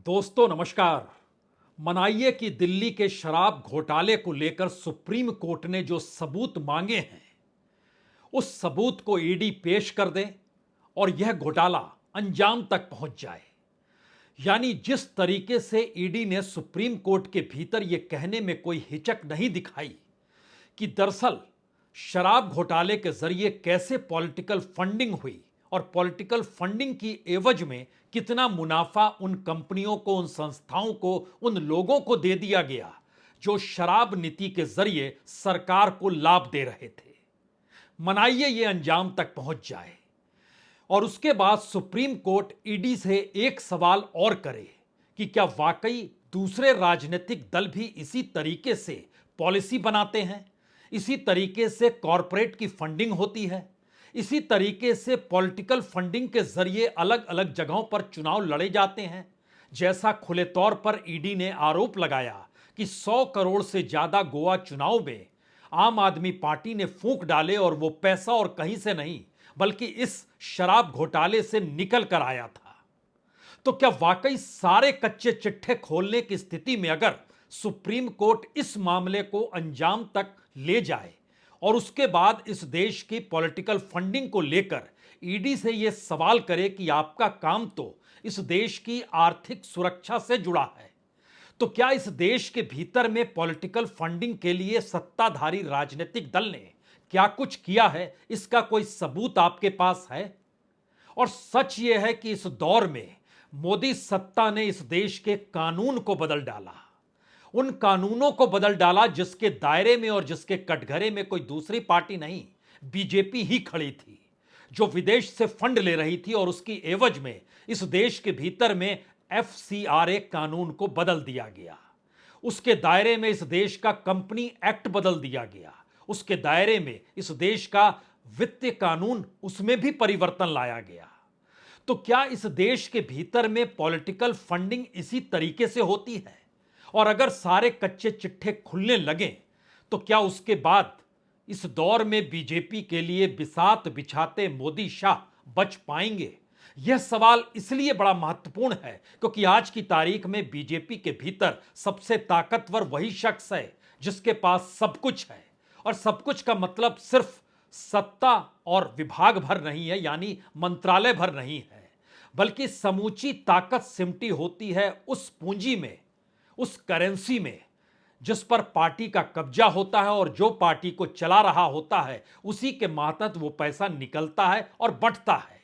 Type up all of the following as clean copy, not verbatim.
दोस्तों नमस्कार। मनाइए कि दिल्ली के शराब घोटाले को लेकर सुप्रीम कोर्ट ने जो सबूत मांगे हैं उस सबूत को ईडी पेश कर दे और यह घोटाला अंजाम तक पहुंच जाए। यानी जिस तरीके से ईडी ने सुप्रीम कोर्ट के भीतर यह कहने में कोई हिचक नहीं दिखाई कि दरअसल शराब घोटाले के जरिए कैसे पॉलिटिकल फंडिंग हुई और पॉलिटिकल फंडिंग की एवज में कितना मुनाफा उन कंपनियों को, उन संस्थाओं को, उन लोगों को दे दिया गया जो शराब नीति के जरिए सरकार को लाभ दे रहे थे। मनाइए ये अंजाम तक पहुंच जाए और उसके बाद सुप्रीम कोर्ट ईडी से एक सवाल और करे कि क्या वाकई दूसरे राजनीतिक दल भी इसी तरीके से पॉलिसी बनाते हैं, इसी तरीके से कॉरपोरेट की फंडिंग होती है, इसी तरीके से पॉलिटिकल फंडिंग के जरिए अलग अलग जगहों पर चुनाव लड़े जाते हैं। जैसा खुले तौर पर ईडी ने आरोप लगाया कि 100 करोड़ से ज्यादा गोवा चुनाव में आम आदमी पार्टी ने फूंक डाले और वो पैसा और कहीं से नहीं बल्कि इस शराब घोटाले से निकल कर आया था। तो क्या वाकई सारे कच्चे चिट्ठे खोलने की स्थिति में अगर सुप्रीम कोर्ट इस मामले को अंजाम तक ले जाए और उसके बाद इस देश की पॉलिटिकल फंडिंग को लेकर ईडी से यह सवाल करे कि आपका काम तो इस देश की आर्थिक सुरक्षा से जुड़ा है, तो क्या इस देश के भीतर में पॉलिटिकल फंडिंग के लिए सत्ताधारी राजनीतिक दल ने क्या कुछ किया है, इसका कोई सबूत आपके पास है? और सच यह है कि इस दौर में मोदी सत्ता ने इस देश के कानून को बदल डाला, उन कानूनों को बदल डाला जिसके दायरे में और जिसके कटघरे में कोई दूसरी पार्टी नहीं, बीजेपी ही खड़ी थी, जो विदेश से फंड ले रही थी और उसकी एवज में इस देश के भीतर में एफसीआरए कानून को बदल दिया गया। उसके दायरे में इस देश का कंपनी एक्ट बदल दिया गया, उसके दायरे में इस देश का वित्तीय कानून, उसमें भी परिवर्तन लाया गया। तो क्या इस देश के भीतर में पॉलिटिकल फंडिंग इसी तरीके से होती है? और अगर सारे कच्चे चिट्ठे खुलने लगे तो क्या उसके बाद इस दौर में बीजेपी के लिए बिसात बिछाते मोदी शाह बच पाएंगे? यह सवाल इसलिए बड़ा महत्वपूर्ण है क्योंकि आज की तारीख में बीजेपी के भीतर सबसे ताकतवर वही शख्स है जिसके पास सब कुछ है। और सब कुछ का मतलब सिर्फ सत्ता और विभाग भर नहीं है, यानी मंत्रालय भर नहीं है, बल्कि समूची ताकत सिमटी होती है उस पूंजी में, उस करेंसी में जिस पर पार्टी का कब्जा होता है और जो पार्टी को चला रहा होता है उसी के मातहत वो पैसा निकलता है और बंटता है।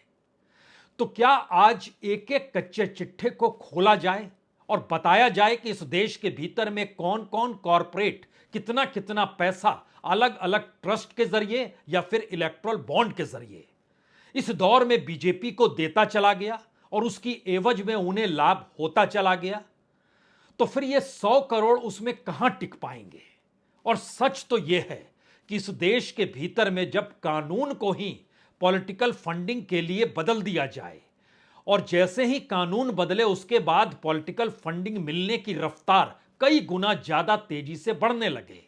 तो क्या आज एक एक कच्चे चिट्ठे को खोला जाए और बताया जाए कि इस देश के भीतर में कौन कौन कॉरपोरेट कितना कितना पैसा अलग अलग ट्रस्ट के जरिए या फिर इलेक्ट्रल बॉन्ड के जरिए इस दौर में बीजेपी को देता चला गया और उसकी एवज में उन्हें लाभ होता चला गया? तो फिर ये 100 करोड़ उसमें कहां टिक पाएंगे? और सच तो यह है कि इस देश के भीतर में जब कानून को ही पॉलिटिकल फंडिंग के लिए बदल दिया जाए और जैसे ही कानून बदले उसके बाद पॉलिटिकल फंडिंग मिलने की रफ्तार कई गुना ज्यादा तेजी से बढ़ने लगे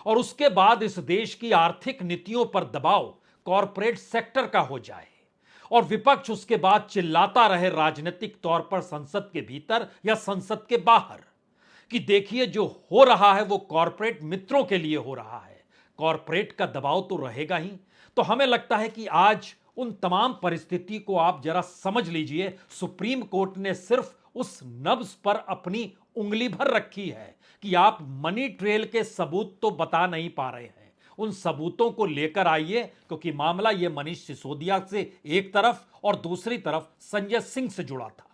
और उसके बाद इस देश की आर्थिक नीतियों पर दबाव कॉरपोरेट सेक्टर का हो जाए और विपक्ष उसके बाद चिल्लाता रहे राजनीतिक तौर पर संसद के भीतर या संसद के बाहर कि देखिए जो हो रहा है वो कॉरपोरेट मित्रों के लिए हो रहा है, कॉरपोरेट का दबाव तो रहेगा ही। तो हमें लगता है कि आज उन तमाम परिस्थिति को आप जरा समझ लीजिए। सुप्रीम कोर्ट ने सिर्फ उस नब्ज पर अपनी उंगली भर रखी है कि आप मनी ट्रेल के सबूत तो बता नहीं पा रहे हैं, उन सबूतों को लेकर आइए क्योंकि मामला यह मनीष सिसोदिया से एक तरफ और दूसरी तरफ संजय सिंह से जुड़ा था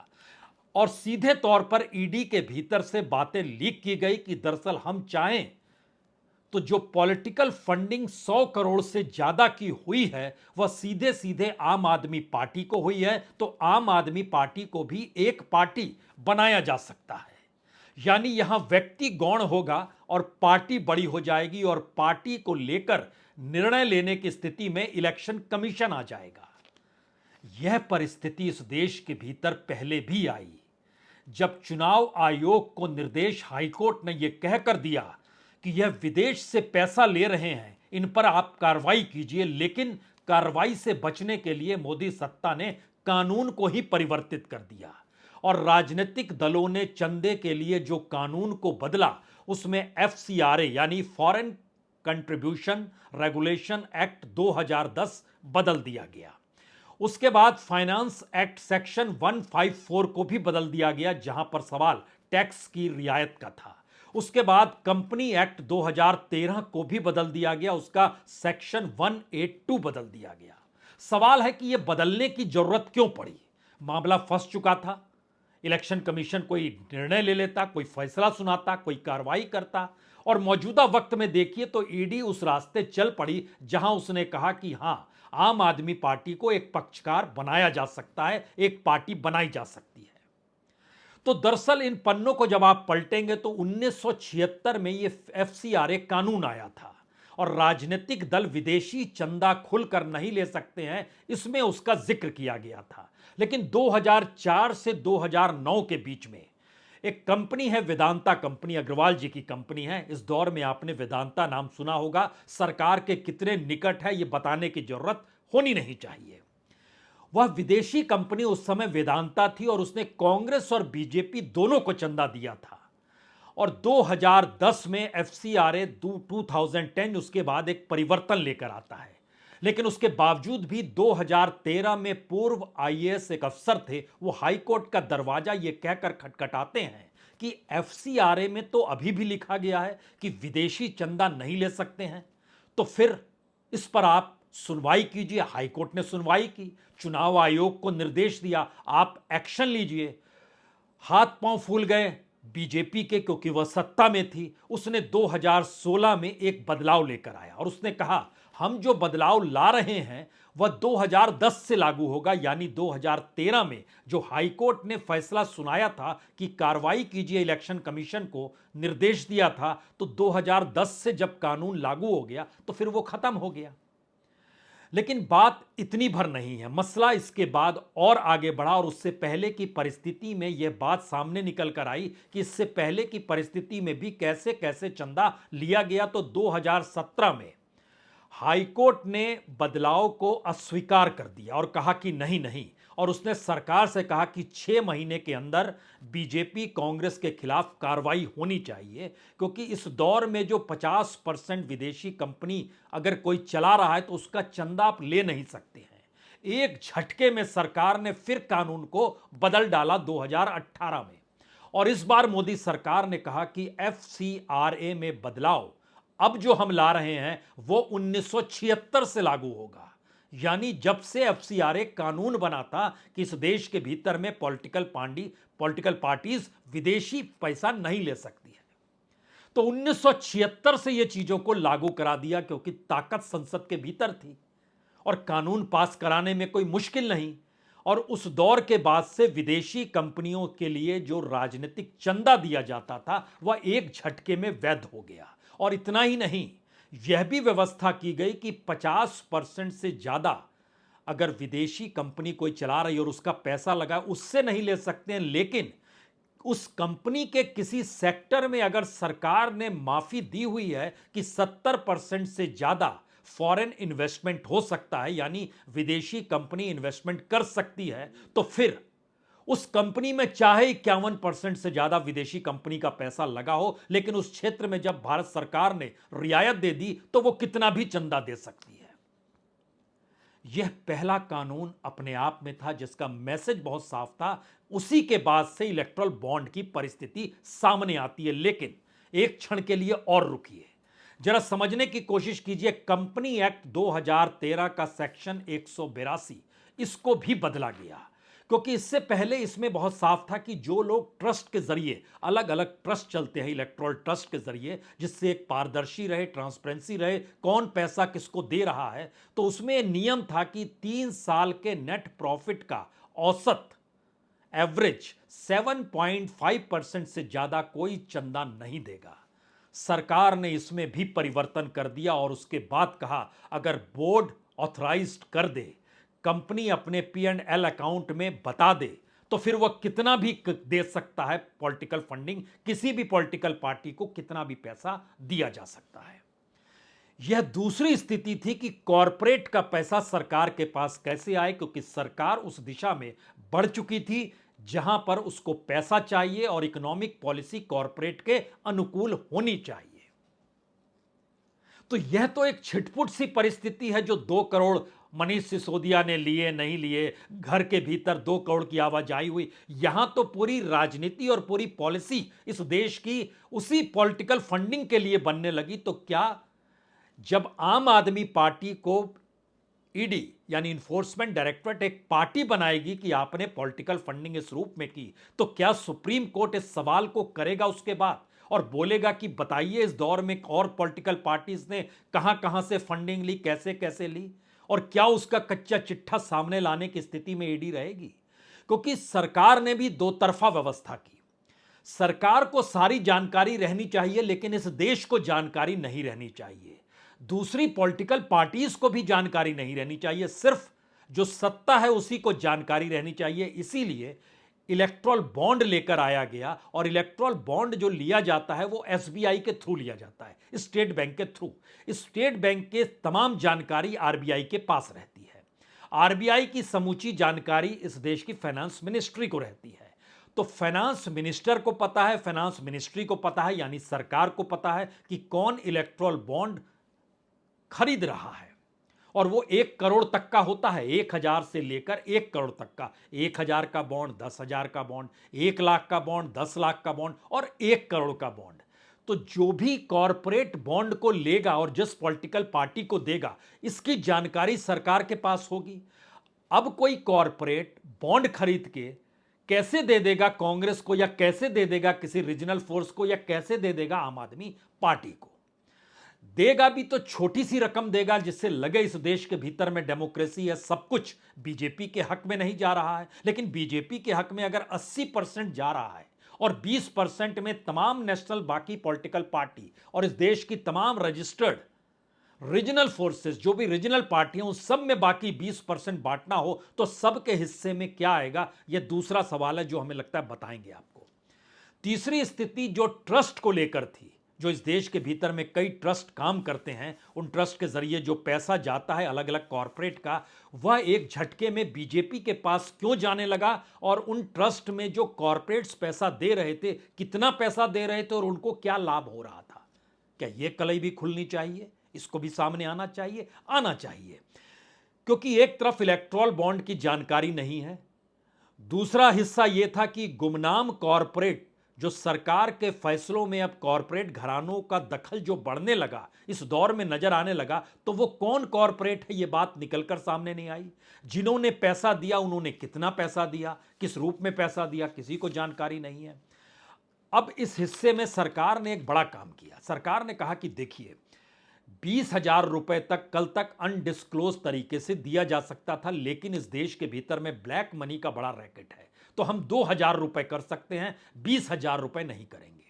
और सीधे तौर पर ईडी के भीतर से बातें लीक की गई कि दरअसल हम चाहें तो जो पॉलिटिकल फंडिंग 100 करोड़ से ज्यादा की हुई है वह सीधे सीधे आम आदमी पार्टी को हुई है, तो आम आदमी पार्टी को भी एक पार्टी बनाया जा सकता है। यानी यहां व्यक्ति गौण होगा और पार्टी बड़ी हो जाएगी और पार्टी को लेकर निर्णय लेने की स्थिति में इलेक्शन कमीशन आ जाएगा। यह परिस्थिति इस देश के भीतर पहले भी आई जब चुनाव आयोग को निर्देश हाईकोर्ट ने यह कहकर दिया कि यह विदेश से पैसा ले रहे हैं, इन पर आप कार्रवाई कीजिए, लेकिन कार्रवाई से बचने के लिए मोदी सत्ता ने कानून को ही परिवर्तित कर दिया और राजनीतिक दलों ने चंदे के लिए जो कानून को बदला उसमें एफसीआरए यानी फॉरेन कंट्रीब्यूशन रेगुलेशन एक्ट 2010 बदल दिया गया। उसके बाद फाइनेंस एक्ट सेक्शन 154 को भी बदल दिया गया, जहां पर सवाल टैक्स की रियायत का था। उसके बाद कंपनी एक्ट 2013 को भी बदल दिया गया, उसका सेक्शन 182 बदल दिया गया। सवाल है कि यह बदलने की जरूरत क्यों पड़ी? मामला फंस चुका था। इलेक्शन कमीशन कोई निर्णय ले लेता, कोई फैसला सुनाता, कोई कार्रवाई करता, और मौजूदा वक्त में देखिए तो ईडी उस रास्ते चल पड़ी जहां उसने कहा कि हां, आम आदमी पार्टी को एक पक्षकार बनाया जा सकता है, एक पार्टी बनाई जा सकती है। तो दरअसल इन पन्नों को जब आप पलटेंगे तो 1976 में ये एफसीआरए कानून आया था, और राजनीतिक दल विदेशी चंदा खुलकर नहीं ले सकते हैं, इसमें उसका जिक्र किया गया था। लेकिन 2004 से 2009 के बीच में एक कंपनी है वेदांता कंपनी, अग्रवाल जी की कंपनी है। इस दौर में आपने वेदांता नाम सुना होगा। सरकार के कितने निकट है यह बताने की जरूरत होनी नहीं चाहिए। वह विदेशी कंपनी उस समय वेदांता थी और उसने कांग्रेस और बीजेपी दोनों को चंदा दिया था। और 2010 में एफसीआरए 2010 उसके बाद एक परिवर्तन लेकर आता है। लेकिन उसके बावजूद भी 2013 में पूर्व आईएएस एक अफसर थे, वो हाईकोर्ट का दरवाजा ये कहकर खटखटाते हैं कि एफसीआरए में तो अभी भी लिखा गया है कि विदेशी चंदा नहीं ले सकते हैं, तो फिर इस पर आप सुनवाई कीजिए। हाईकोर्ट ने सुनवाई की, चुनाव आयोग को निर्देश दिया, आप एक्शन लीजिए। हाथ पांव फूल गए बीजेपी के, क्योंकि वह सत्ता में थी। उसने 2016 में एक बदलाव लेकर आया और उसने कहा हम जो बदलाव ला रहे हैं वह 2010 से लागू होगा, यानी 2013 में जो हाईकोर्ट ने फैसला सुनाया था कि कार्रवाई कीजिए, इलेक्शन कमीशन को निर्देश दिया था, तो 2010 से जब कानून लागू हो गया तो फिर वो खत्म हो गया। लेकिन बात इतनी भर नहीं है, मसला इसके बाद और आगे बढ़ा, और उससे पहले की परिस्थिति में यह बात सामने निकल कर आई कि इससे पहले की परिस्थिति में भी कैसे कैसे चंदा लिया गया। तो 2017 में हाईकोर्ट ने बदलाव को अस्वीकार कर दिया और कहा कि नहीं नहीं, और उसने सरकार से कहा कि 6 महीने के अंदर बीजेपी कांग्रेस के खिलाफ कार्रवाई होनी चाहिए, क्योंकि इस दौर में जो 50% विदेशी कंपनी अगर कोई चला रहा है तो उसका चंदा आप ले नहीं सकते हैं। एक झटके में सरकार ने फिर कानून को बदल डाला 2018 में, और इस बार मोदी सरकार ने कहा कि एफसीआरए में बदलाव अब जो हम ला रहे हैं वो 1976 से लागू होगा। यानी जब से एफसीआरए कानून बना था कि इस देश के भीतर में पॉलिटिकल पार्टीज विदेशी पैसा नहीं ले सकती है, तो 1976 से ये चीजों को लागू करा दिया, क्योंकि ताकत संसद के भीतर थी और कानून पास कराने में कोई मुश्किल नहीं। और उस दौर के बाद से विदेशी कंपनियों के लिए जो राजनीतिक चंदा दिया जाता था वह एक झटके में वैध हो गया। और इतना ही नहीं, यह भी व्यवस्था की गई कि 50% से ज्यादा अगर विदेशी कंपनी कोई चला रही और उसका पैसा लगा, उससे नहीं ले सकते हैं। लेकिन उस कंपनी के किसी सेक्टर में अगर सरकार ने माफी दी हुई है कि 70% से ज्यादा फॉरेन इन्वेस्टमेंट हो सकता है, यानी विदेशी कंपनी इन्वेस्टमेंट कर सकती है, तो फिर उस कंपनी में चाहे 51% से ज्यादा विदेशी कंपनी का पैसा लगा हो, लेकिन उस क्षेत्र में जब भारत सरकार ने रियायत दे दी तो वो कितना भी चंदा दे सकती है। यह पहला कानून अपने आप में था जिसका मैसेज बहुत साफ था। उसी के बाद से इलेक्ट्रल बॉन्ड की परिस्थिति सामने आती है। लेकिन एक क्षण के लिए और रुकिए, जरा समझने की कोशिश कीजिए। कंपनी एक्ट 2013 का सेक्शन 182 इसको भी बदला गया, क्योंकि इससे पहले इसमें बहुत साफ था कि जो लोग ट्रस्ट के जरिए, अलग अलग ट्रस्ट चलते हैं इलेक्टोरल ट्रस्ट के जरिए, जिससे एक पारदर्शी रहे, ट्रांसपेरेंसी रहे, कौन पैसा किसको दे रहा है, तो उसमें नियम था कि 3 साल के नेट प्रॉफिट का औसत एवरेज 7.5% से ज्यादा कोई चंदा नहीं देगा। सरकार ने इसमें भी परिवर्तन कर दिया और उसके बाद कहा अगर बोर्ड ऑथराइज्ड कर दे, कंपनी अपने P&L अकाउंट में बता दे, तो फिर वह कितना भी दे सकता है पॉलिटिकल फंडिंग, किसी भी पॉलिटिकल पार्टी को कितना भी पैसा दिया जा सकता है। यह दूसरी स्थिति थी कि कॉरपोरेट का पैसा सरकार के पास कैसे आए, क्योंकि सरकार उस दिशा में बढ़ चुकी थी जहां पर उसको पैसा चाहिए और इकोनॉमिक पॉलिसी कॉरपोरेट के अनुकूल होनी चाहिए। तो यह तो एक छिटपुट सी परिस्थिति है जो 2 करोड़ मनीष सिसोदिया ने लिए नहीं लिए, घर के भीतर 2 करोड़ की आवाजाही हुई। यहां तो पूरी राजनीति और पूरी पॉलिसी इस देश की उसी पॉलिटिकल फंडिंग के लिए बनने लगी। तो क्या जब आम आदमी पार्टी को ईडी यानी इन्फोर्समेंट डायरेक्टरेट एक पार्टी बनाएगी कि आपने पॉलिटिकल फंडिंग इस रूप में की, तो क्या सुप्रीम कोर्ट इस सवाल को करेगा उसके बाद और बोलेगा कि बताइए इस दौर में और पॉलिटिकल पार्टीज ने कहां कहां से फंडिंग ली, कैसे कैसे ली, और क्या उसका कच्चा चिट्ठा सामने लाने की स्थिति में ईडी रहेगी? क्योंकि सरकार ने भी दो तरफा व्यवस्था की। सरकार को सारी जानकारी रहनी चाहिए लेकिन इस देश को जानकारी नहीं रहनी चाहिए। दूसरी पॉलिटिकल पार्टीज को भी जानकारी नहीं रहनी चाहिए, सिर्फ जो सत्ता है उसी को जानकारी रहनी चाहिए। इसीलिए इलेक्ट्रल बॉन्ड लेकर आया गया और इलेक्ट्रल बॉन्ड जो लिया जाता है वो एसबीआई के थ्रू लिया जाता है, स्टेट बैंक के थ्रू। स्टेट बैंक के तमाम जानकारी आरबीआई के पास रहती है। आरबीआई की समूची जानकारी इस देश की फाइनेंस मिनिस्ट्री को रहती है। तो फाइनेंस मिनिस्टर को पता है, फाइनेंस मिनिस्ट्री को पता है, यानी सरकार को पता है कि कौन इलेक्ट्रल बॉन्ड खरीद रहा है। और वो 1 करोड़ तक का होता है, 1,000 से लेकर 1 करोड़ तक का। 1,000 का बॉन्ड, 10,000 का बॉन्ड, 1 लाख का बॉन्ड, 10 लाख का बॉन्ड और 1 करोड़ का बॉन्ड। तो जो भी कॉरपोरेट बॉन्ड को लेगा और जिस पॉलिटिकल पार्टी को देगा, इसकी जानकारी सरकार के पास होगी। अब कोई कॉरपोरेट बॉन्ड खरीद के कैसे दे देगा कांग्रेस को, या कैसे दे देगा किसी रीजनल फोर्स को, या कैसे दे देगा आम आदमी पार्टी को? देगा भी तो छोटी सी रकम देगा जिससे लगे इस देश के भीतर में डेमोक्रेसी है, सब कुछ बीजेपी के हक में नहीं जा रहा है। लेकिन बीजेपी के हक में अगर 80% जा रहा है और 20% में तमाम नेशनल बाकी पॉलिटिकल पार्टी और इस देश की तमाम रजिस्टर्ड रीजनल फोर्सेस जो भी रीजनल पार्टियां उस सब में बाकी 20% बांटना हो, तो सबके हिस्से में क्या आएगा, यह दूसरा सवाल है जो हमें लगता है बताएंगे आपको। तीसरी स्थिति जो ट्रस्ट को लेकर थी, जो इस देश के भीतर में कई ट्रस्ट काम करते हैं, उन ट्रस्ट के जरिए जो पैसा जाता है अलग अलग कॉरपोरेट का, वह एक झटके में बीजेपी के पास क्यों जाने लगा, और उन ट्रस्ट में जो कॉरपोरेट्स पैसा दे रहे थे कितना पैसा दे रहे थे और उनको क्या लाभ हो रहा था? क्या यह कलई भी खुलनी चाहिए? इसको भी सामने आना चाहिए, आना चाहिए। क्योंकि एक तरफ इलेक्ट्रल बॉन्ड की जानकारी नहीं है, दूसरा हिस्सा यह था कि गुमनाम कॉरपोरेट जो सरकार के फैसलों में अब कॉरपोरेट घरानों का दखल जो बढ़ने लगा, इस दौर में नजर आने लगा, तो वो कौन कॉरपोरेट है यह बात निकलकर सामने नहीं आई। जिन्होंने पैसा दिया उन्होंने कितना पैसा दिया, किस रूप में पैसा दिया, किसी को जानकारी नहीं है। अब इस हिस्से में सरकार ने एक बड़ा काम किया। सरकार ने कहा कि देखिए 20,000 रुपए तक कल तक अनडिस्क्लोज तरीके से दिया जा सकता था, लेकिन इस देश के भीतर में ब्लैक मनी का बड़ा रैकेट है, तो हम 2,000 रुपए कर सकते हैं, 20,000 रुपए नहीं करेंगे।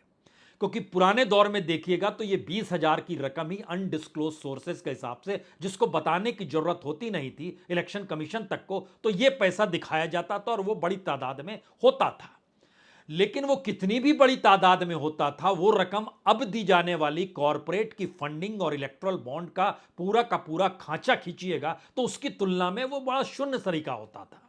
क्योंकि पुराने दौर में देखिएगा तो ये 20,000 की रकम ही अनडिस्क्लोज सोर्सेज के हिसाब से, जिसको बताने की जरूरत होती नहीं थी इलेक्शन कमीशन तक को, तो ये पैसा दिखाया जाता था और वो बड़ी तादाद में होता था। लेकिन वो कितनी भी बड़ी तादाद में होता था, वो रकम अब दी जाने वाली कॉरपोरेट की फंडिंग और इलेक्ट्रल बॉन्ड का पूरा खांचा खींचिएगा तो उसकी तुलना में वो बड़ा शून्य तरीका होता था।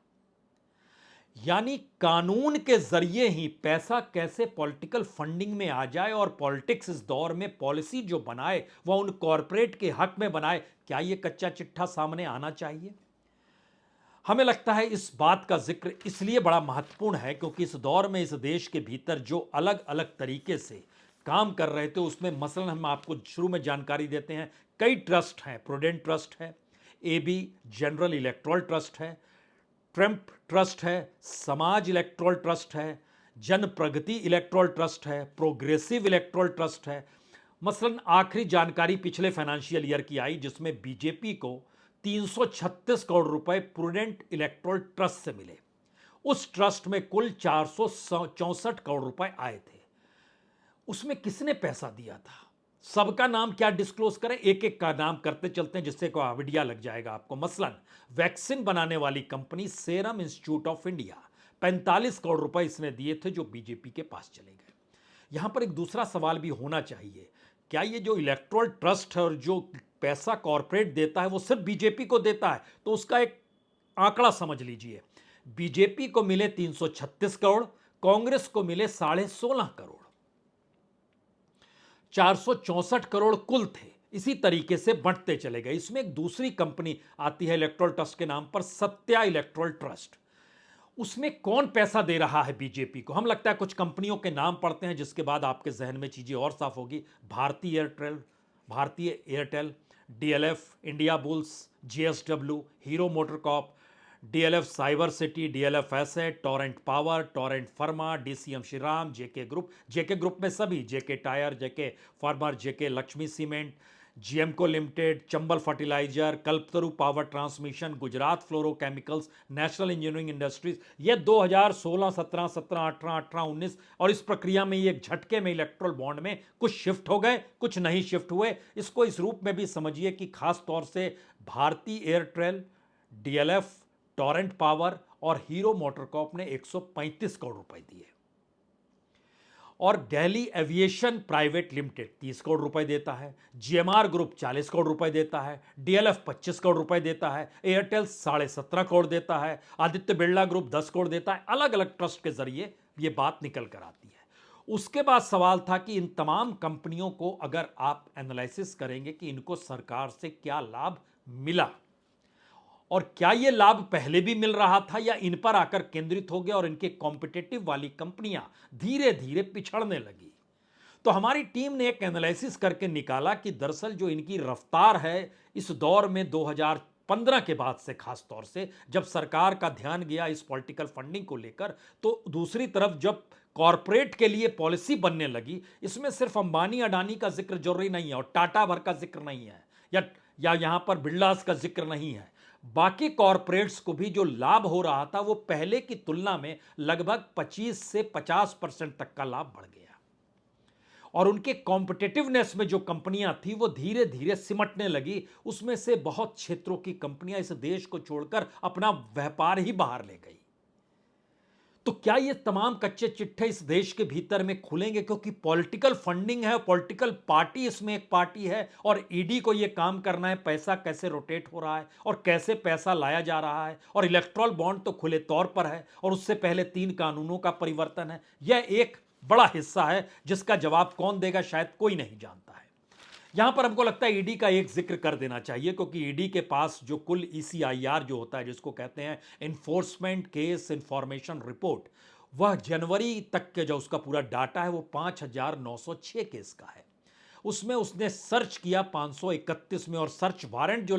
यानी कानून के जरिए ही पैसा कैसे पॉलिटिकल फंडिंग में आ जाए और पॉलिटिक्स इस दौर में पॉलिसी जो बनाए वह उन कॉरपोरेट के हक में बनाए, क्या यह कच्चा चिट्ठा सामने आना चाहिए? हमें लगता है इस बात का जिक्र इसलिए बड़ा महत्वपूर्ण है क्योंकि इस दौर में इस देश के भीतर जो अलग अलग तरीके से काम कर रहे थे उसमें मसलन हम आपको शुरू में जानकारी देते हैं, कई ट्रस्ट हैं। प्रूडेंट ट्रस्ट है, एबी जनरल इलेक्ट्रल ट्रस्ट है, ट्रम्प ट्रस्ट है, समाज इलेक्ट्रल ट्रस्ट है, जन प्रगति इलेक्ट्रल ट्रस्ट है, प्रोग्रेसिव इलेक्ट्रल ट्रस्ट है। मसलन आखिरी जानकारी पिछले फाइनेंशियल ईयर की आई जिसमें बीजेपी को 336 करोड़ रुपए प्रूडेंट इलेक्ट्रल ट्रस्ट से मिले। उस ट्रस्ट में कुल 464 करोड़ रुपए आए थे। उसमें किसने पैसा दिया था, सबका नाम क्या डिस्क्लोज करें, एक एक का नाम करते चलते हैं जिससे कोई आइडिया लग जाएगा आपको। मसलन वैक्सीन बनाने वाली company serum institute of India 45 crore रुपए इसने दिए थे जो बीजेपी के पास चले गए। यहां पर एक दूसरा सवाल भी होना चाहिए, क्या ये जो इलेक्ट्रल ट्रस्ट है और जो पैसा कॉरपोरेट देता है वो सिर्फ बीजेपी को देता है? तो उसका एक आंकड़ा समझ लीजिए, बीजेपी को मिले 336 करोड़, कांग्रेस को मिले 16.5 करोड़। 464 करोड़ कुल थे। इसी तरीके से बढ़ते चले गए। इसमें एक दूसरी कंपनी आती है इलेक्ट्रल ट्रस्ट के नाम पर, सत्या इलेक्ट्रल ट्रस्ट। उसमें कौन पैसा दे रहा है बीजेपी को? हम लगता है कुछ कंपनियों के नाम पढ़ते हैं जिसके बाद आपके जहन में चीजें और साफ होगी। भारतीय Airtel, DLF, Indiabulls, JSW, Hero MotoCorp, DLF Cyber City, DLF Asset, Torrent Power, Torrent Pharma, DCM Shriram, JK Group में सभी, JK Tyre, JK Farmer, JK Lakshmi Cement, जीएमको Limited, Chambal Fertiliser, Kalpataru Power Transmission, Gujarat Fluorochemicals, National Engineering Industries. ये 2016, 17, 17, 18, 18, 19 और इस प्रक्रिया में ये एक झटके में इलेक्ट्रल बॉन्ड में कुछ शिफ्ट हो गए, कुछ नहीं शिफ्ट हुए। इसको इस रूप में भी समझिए कि खास तौर से भारतीय एयरटेल, डीएलएफ, टोरेंट पावर और हीरो मोटरकॉप ने 135 करोड़ रुपए दिए, और Delhi aviation private limited 30 crore रुपए देता है, जीएमआर ग्रुप 40 करोड़ रुपए देता है, डीएलएफ 25 करोड़ रुपए देता है, एयरटेल 17.5 करोड़ देता है, आदित्य बिरला ग्रुप 10 करोड़ देता है। अलग अलग ट्रस्ट के जरिए ये बात निकल कर आती है। उसके बाद सवाल था कि इन तमाम कंपनियों को अगर आप एनालिसिस करेंगे कि इनको सरकार से क्या लाभ मिला, और क्या यह लाभ पहले भी मिल रहा था या इन पर आकर केंद्रित हो गया और इनके कॉम्पिटिटिव वाली कंपनियां धीरे धीरे पिछड़ने लगी। तो हमारी टीम ने एक एनालिसिस करके निकाला कि दरअसल जो इनकी रफ्तार है इस दौर में 2015 के बाद से, खास तौर से जब सरकार का ध्यान गया इस पॉलिटिकल फंडिंग को लेकर, तो दूसरी तरफ जब कॉरपोरेट के लिए पॉलिसी बनने लगी, इसमें सिर्फ अंबानी अडानी का जिक्र जरूरी नहीं है और टाटा भर का जिक्र नहीं है, या यहां पर बिरलास का जिक्र नहीं है। बाकी कॉरपोरेट्स को भी जो लाभ हो रहा था वो पहले की तुलना में लगभग 25 से 50% तक का लाभ बढ़ गया, और उनके कॉम्पिटिटिवनेस में जो कंपनियां थी वो धीरे धीरे सिमटने लगी। उसमें से बहुत क्षेत्रों की कंपनियां इस देश को छोड़कर अपना व्यापार ही बाहर ले गई। तो क्या ये तमाम कच्चे चिट्ठे इस देश के भीतर में खुलेंगे? क्योंकि पॉलिटिकल फंडिंग है, पॉलिटिकल पार्टी इसमें एक पार्टी है, और ईडी को ये काम करना है पैसा कैसे रोटेट हो रहा है और कैसे पैसा लाया जा रहा है, और इलेक्ट्रल बॉन्ड तो खुले तौर पर है और उससे पहले 3 कानूनों का परिवर्तन है। यह एक बड़ा हिस्सा है जिसका जवाब कौन देगा शायद कोई नहीं जानता है। यहां पर हमको लगता है ईडी का एक जिक्र कर देना चाहिए, क्योंकि ईडी के पास जो कुल ईसीआईआर जो होता है, जिसको कहते हैं इन्फोर्समेंट केस इंफॉर्मेशन रिपोर्ट, वह जनवरी तक के जो उसका पूरा डाटा है वो 5,906 केस का है। उसमें उसने सर्च किया 531 में, और सर्च वारंट जो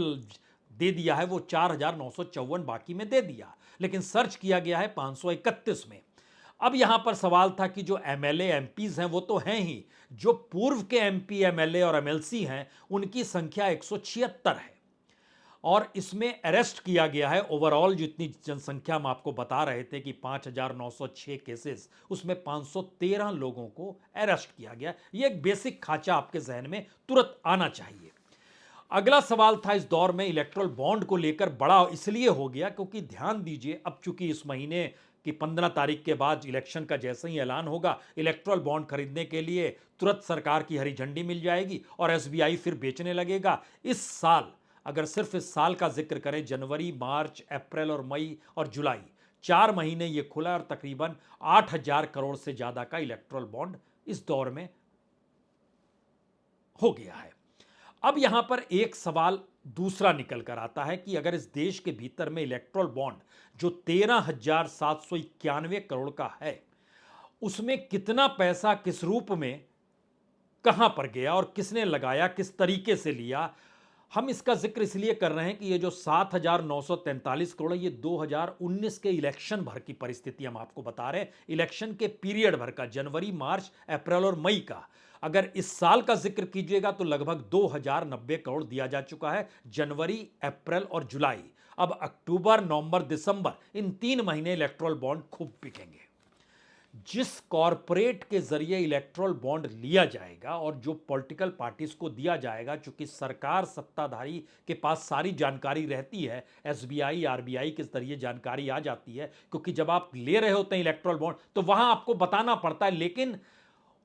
दे दिया है वो 4,954 बाकी में दे दिया, लेकिन सर्च किया गया है 531 में। अब यहां पर सवाल था कि जो एमएलए एमपीज हैं वो तो हैं ही, जो पूर्व के एमपी एमएलए और एमएलसी हैं उनकी संख्या 176 है, और इसमें अरेस्ट किया गया है ओवरऑल जितनी जनसंख्या हम आपको बता रहे थे कि 5,906 केसेस, उसमें 513 लोगों को अरेस्ट किया गया। ये एक बेसिक खाचा आपके जहन में तुरंत आना चाहिए। अगला सवाल था इस दौर में इलेक्ट्रल बॉन्ड को लेकर, बड़ा इसलिए हो गया क्योंकि ध्यान दीजिए, अब चूंकि इस महीने की 15 तारीख के बाद इलेक्शन का जैसे ही ऐलान होगा, इलेक्ट्रल बॉन्ड खरीदने के लिए तुरंत सरकार की हरी झंडी मिल जाएगी और एसबीआई फिर बेचने लगेगा। इस साल, अगर सिर्फ इस साल का जिक्र करें, जनवरी, मार्च, अप्रैल और मई और जुलाई, 4 महीने ये खुला और तकरीबन 8,000 करोड़ से ज्यादा का इलेक्ट्रल बॉन्ड इस दौर में हो गया है। अब यहां पर एक सवाल दूसरा निकल कर आता है कि अगर इस देश के भीतर में इलेक्ट्रल बॉन्ड जो 13,791 करोड़ का है, उसमें कितना पैसा किस रूप में कहां पर गया और किसने लगाया, किस तरीके से लिया। हम इसका जिक्र इसलिए कर रहे हैं कि ये जो 7,943 करोड़, ये 2019 के इलेक्शन भर की परिस्थिति हम आपको बता रहे हैं, इलेक्शन के पीरियड भर का, जनवरी, मार्च, अप्रैल और मई का। अगर इस साल का जिक्र कीजिएगा तो लगभग 2,090 करोड़ दिया जा चुका है, जनवरी, अप्रैल और जुलाई। अब अक्टूबर, नवंबर, दिसंबर, इन 3 महीने इलेक्ट्रल बॉन्ड खूब बिकेंगे। जिस कॉरपोरेट के जरिए इलेक्ट्रल बॉन्ड लिया जाएगा और जो पॉलिटिकल पार्टीज को दिया जाएगा, चूंकि सरकार सत्ताधारी के पास सारी जानकारी रहती है, एसबीआई, आरबीआई के जरिए जानकारी आ जाती है, क्योंकि जब आप ले रहे होते हैं इलेक्ट्रल बॉन्ड तो वहां आपको बताना पड़ता है, लेकिन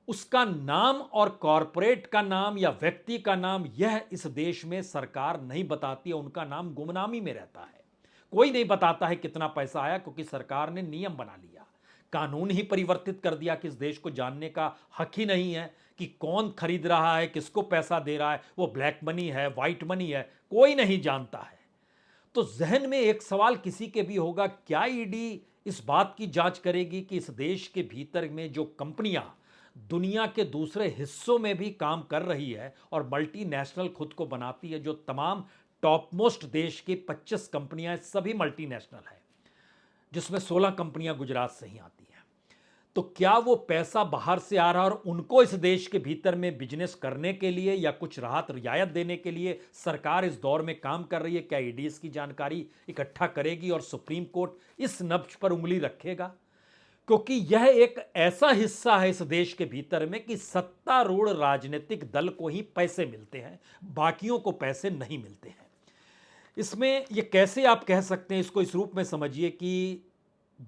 उसका नाम और कॉरपोरेट का नाम या व्यक्ति का नाम, यह इस देश में सरकार नहीं बताती है, उनका नाम गुमनामी में रहता है। कोई नहीं बताता है कितना पैसा आया, क्योंकि सरकार ने नियम बना लिया, कानून ही परिवर्तित कर दिया कि इस देश को जानने का हक ही नहीं है कि कौन खरीद रहा है, किसको पैसा दे रहा है, वो ब्लैक मनी है, व्हाइट मनी है, कोई नहीं जानता है। तो जहन में एक सवाल किसी के भी होगा, क्या ईडी इस बात की जांच करेगी कि इस देश के भीतर में जो कंपनियां दुनिया के दूसरे हिस्सों में भी काम कर रही है और मल्टीनेशनल खुद को बनाती है, जो तमाम टॉप मोस्ट देश की 25 कंपनियां सभी मल्टीनेशनल है, जिसमें 16 कंपनियां गुजरात से ही आती हैं, तो क्या वो पैसा बाहर से आ रहा है और उनको इस देश के भीतर में बिजनेस करने के लिए या कुछ राहत रियायत देने के लिए सरकार इस दौर में काम कर रही है? क्या ईडी इसकी जानकारी इकट्ठा करेगी और सुप्रीम कोर्ट इस नब्ज पर उंगली रखेगा? क्योंकि यह एक ऐसा हिस्सा है इस देश के भीतर में कि सत्तारूढ़ राजनीतिक दल को ही पैसे मिलते हैं, बाकियों को पैसे नहीं मिलते हैं। इसमें ये कैसे आप कह सकते हैं, इसको इस रूप में समझिए कि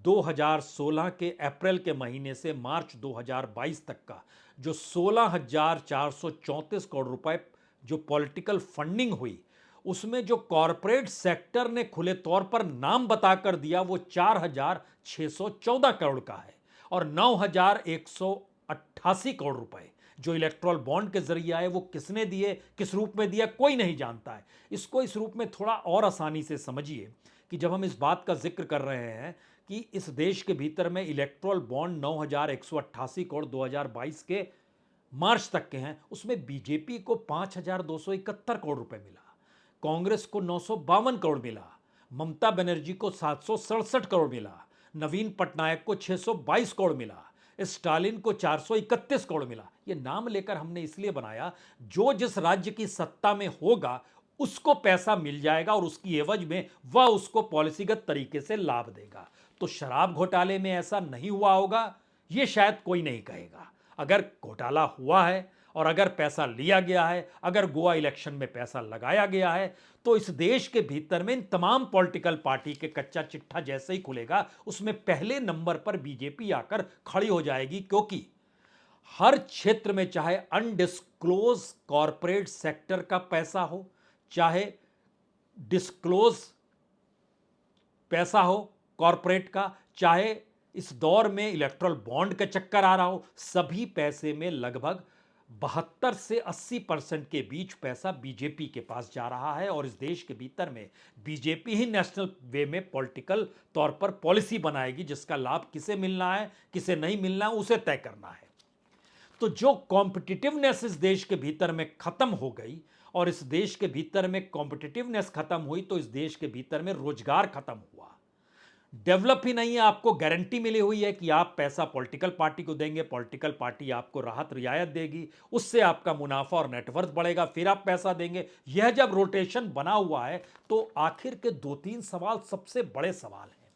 2016 के अप्रैल के महीने से मार्च 2022 तक का जो 16,434 करोड़ रुपए जो पॉलिटिकल फंडिंग हुई, उसमें जो कॉरपोरेट सेक्टर ने खुले तौर पर नाम बताकर दिया वो 4,614 करोड़ का है, और 9,188 करोड़ रुपए जो इलेक्ट्रॉल बॉन्ड के जरिए आए वो किसने दिए, किस रूप में दिया, कोई नहीं जानता है। इसको इस रूप में थोड़ा और आसानी से समझिए कि जब हम इस बात का जिक्र कर रहे हैं कि इस देश के भीतर में इलेक्ट्रॉल बॉन्ड 9,188 करोड़ 2022 के मार्च तक के हैं, उसमें बीजेपी को 5,271 करोड़ रुपए मिला, कांग्रेस को 952 करोड़ मिला, ममता बनर्जी को 767 करोड़ मिला, नवीन पटनायक को 622 करोड़ मिला, स्टालिन को 431 करोड़ मिला। यह नाम लेकर हमने इसलिए बनाया, जो जिस राज्य की सत्ता में होगा उसको पैसा मिल जाएगा और उसकी एवज में वह उसको पॉलिसीगत तरीके से लाभ देगा। तो शराब घोटाले में ऐसा नहीं हुआ होगा, यह शायद कोई नहीं कहेगा। अगर घोटाला हुआ है और अगर पैसा लिया गया है, अगर गोवा इलेक्शन में पैसा लगाया गया है, तो इस देश के भीतर में इन तमाम पॉलिटिकल पार्टी के कच्चा चिट्ठा जैसे ही खुलेगा, उसमें पहले नंबर पर बीजेपी आकर खड़ी हो जाएगी, क्योंकि हर क्षेत्र में चाहे अनडिस्क्लोज कॉरपोरेट सेक्टर का पैसा हो, चाहे डिस्क्लोज पैसा हो कॉरपोरेट का, चाहे इस दौर में इलेक्ट्रल बॉन्ड का चक्कर आ रहा हो, सभी पैसे में लगभग 72 से 80% के बीच पैसा बीजेपी के पास जा रहा है। और इस देश के भीतर में बीजेपी ही नेशनल वे में पॉलिटिकल तौर पर पॉलिसी बनाएगी, जिसका लाभ किसे मिलना है किसे नहीं मिलना है उसे तय करना है। तो जो कॉम्पिटिटिवनेस इस देश के भीतर में खत्म हो गई और इस देश के भीतर में कॉम्पिटिटिवनेस खत्म हुई, तो इस देश के भीतर में रोजगार खत्म हुआ, डेवलप ही नहीं है। आपको गारंटी मिली हुई है कि आप पैसा पॉलिटिकल पार्टी को देंगे, पॉलिटिकल पार्टी आपको राहत रियायत देगी, उससे आपका मुनाफा और नेटवर्थ बढ़ेगा, फिर आप पैसा देंगे। यह जब रोटेशन बना हुआ है, तो आखिर के 2-3 सवाल सबसे बड़े सवाल हैं।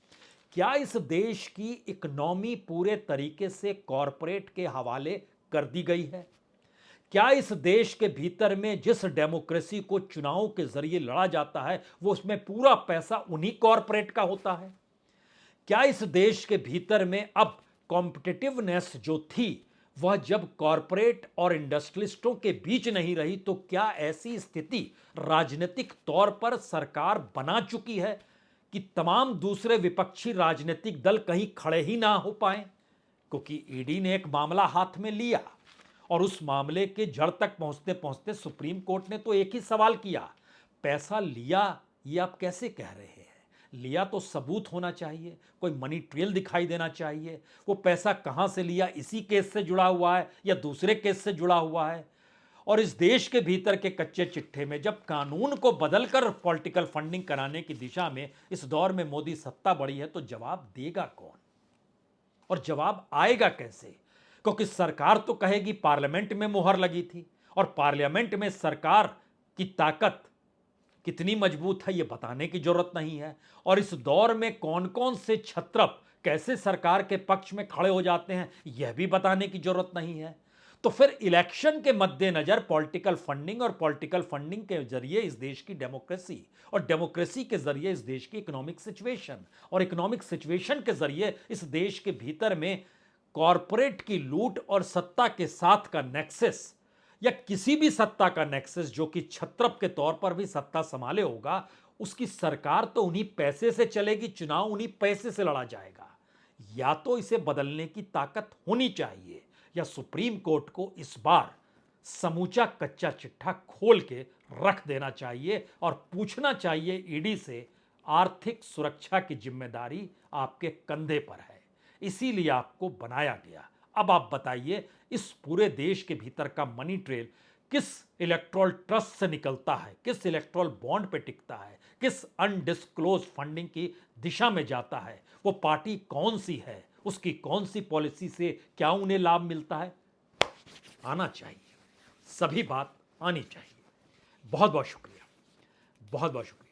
क्या इस देश की इकोनॉमी पूरे तरीके से कॉरपोरेट के हवाले कर दी गई है? क्या इस देश के भीतर में जिस डेमोक्रेसी को चुनाव के जरिए लड़ा जाता है, वो उसमें पूरा पैसा उन्हीं कॉरपोरेट का होता है? क्या इस देश के भीतर में अब कॉम्पिटिटिवनेस जो थी वह जब कॉरपोरेट और इंडस्ट्रियलिस्टों के बीच नहीं रही, तो क्या ऐसी स्थिति राजनीतिक तौर पर सरकार बना चुकी है कि तमाम दूसरे विपक्षी राजनीतिक दल कहीं खड़े ही ना हो पाए? क्योंकि ईडी ने एक मामला हाथ में लिया और उस मामले के जड़ तक पहुंचते पहुंचते सुप्रीम कोर्ट ने तो एक ही सवाल किया, पैसा लिया ये आप कैसे कह रहे हैं? लिया तो सबूत होना चाहिए, कोई मनी ट्रेल दिखाई देना चाहिए। वो पैसा कहां से लिया, इसी केस से जुड़ा हुआ है या दूसरे केस से जुड़ा हुआ है? और इस देश के भीतर के कच्चे चिट्ठे में जब कानून को बदलकर पॉलिटिकल फंडिंग कराने की दिशा में इस दौर में मोदी सत्ता बढ़ी है, तो जवाब देगा कौन और जवाब आएगा कैसे? क्योंकि सरकार तो कहेगी पार्लियामेंट में मुहर लगी थी, और पार्लियामेंट में सरकार की ताकत कितनी मजबूत है यह बताने की जरूरत नहीं है। और इस दौर में कौन कौन से छत्रप कैसे सरकार के पक्ष में खड़े हो जाते हैं यह भी बताने की जरूरत नहीं है। तो फिर इलेक्शन के मद्देनजर पॉलिटिकल फंडिंग और पॉलिटिकल फंडिंग के जरिए इस देश की डेमोक्रेसी और डेमोक्रेसी के जरिए इस देश की इकोनॉमिक सिचुएशन और इकोनॉमिक सिचुएशन के जरिए इस देश के भीतर में कॉरपोरेट की लूट और सत्ता के साथ का नेक्सस या किसी भी सत्ता का नेक्सस जो कि छत्रप के तौर पर भी सत्ता संभाले होगा, उसकी सरकार तो उन्हीं पैसे से चलेगी, चुनाव उन्हीं पैसे से लड़ा जाएगा। या तो इसे बदलने की ताकत होनी चाहिए या सुप्रीम कोर्ट को इस बार समूचा कच्चा चिट्ठा खोल के रख देना चाहिए और पूछना चाहिए ईडी से, आर्थिक सुरक्षा की जिम्मेदारी आपके कंधे पर है, इसीलिए आपको बनाया गया। अब आप बताइए, इस पूरे देश के भीतर का मनी ट्रेल किस इलेक्टोरल ट्रस्ट से निकलता है, किस इलेक्टोरल बॉन्ड पे टिकता है, किस अनडिस्क्लोज फंडिंग की दिशा में जाता है, वो पार्टी कौन सी है, उसकी कौन सी पॉलिसी से क्या उन्हें लाभ मिलता है, आना चाहिए। सभी बात आनी चाहिए। बहुत बहुत शुक्रिया, बहुत बहुत शुक्रिया।